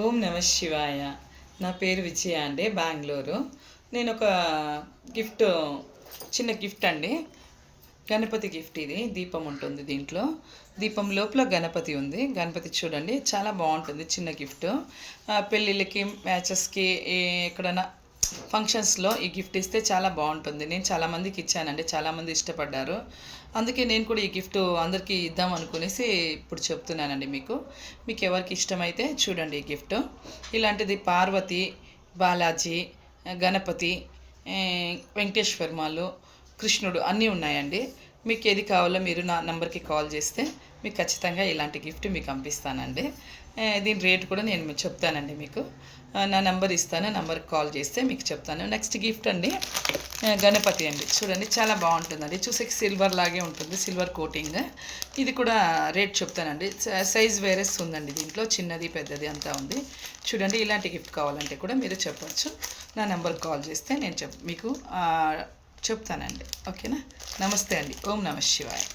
ఓం నమ శివాయ. నా పేరు విజయ అండి, బెంగళూరు. నేను ఒక గిఫ్ట్, చిన్న గిఫ్ట్ అండి, గణపతి గిఫ్ట్. ఇది దీపం ఉంటుంది, దీంట్లో దీపం లోపల గణపతి ఉంది. గణపతి చూడండి, చాలా బాగుంటుంది. చిన్న గిఫ్ట్, పెళ్ళిళ్ళకి, మ్యాచెస్కి, ఎక్కడైనా ఫంక్షన్స్లో ఈ గిఫ్ట్ ఇస్తే చాలా బాగుంటుంది. నేను చాలామందికి ఇచ్చానండి, చాలామంది ఇష్టపడ్డారు. అందుకే నేను కూడా ఈ గిఫ్ట్ అందరికీ ఇద్దాం అనుకునేసి ఇప్పుడు చెప్తున్నానండి. మీకు ఎవరికి ఇష్టమైతే చూడండి ఈ గిఫ్ట్. ఇలాంటిది పార్వతి, బాలాజీ, గణపతి, వెంకటేశ్వరమాలు, కృష్ణుడు అన్నీ ఉన్నాయండి. మీకు ఏది కావాలో మీరు నా నంబర్కి కాల్ చేస్తే మీకు ఖచ్చితంగా ఇలాంటి గిఫ్ట్ మీకు పంపిస్తానండి. దీని రేట్ కూడా నేను చెప్తానండి. మీకు నా నంబర్ ఇస్తాను, నంబర్కి కాల్ చేస్తే మీకు చెప్తాను. నెక్స్ట్ గిఫ్ట్ అండి, గణపతి అండి. చూడండి, చాలా బాగుంటుందండి. చూసే సిల్వర్ లాగే ఉంటుంది, సిల్వర్ కోటింగ్. ఇది కూడా రేట్ చెప్తానండి. సైజ్ వేరేస్ ఉందండి, దీంట్లో చిన్నది పెద్దది అంతా ఉంది. చూడండి, ఇలాంటి గిఫ్ట్ కావాలంటే కూడా మీరు చెప్పవచ్చు. నా నెంబర్కి కాల్ చేస్తే నేను మీకు చెప్తానండి. ఓకేనా? నమస్తే అండి. ఓం నమ శివాయ.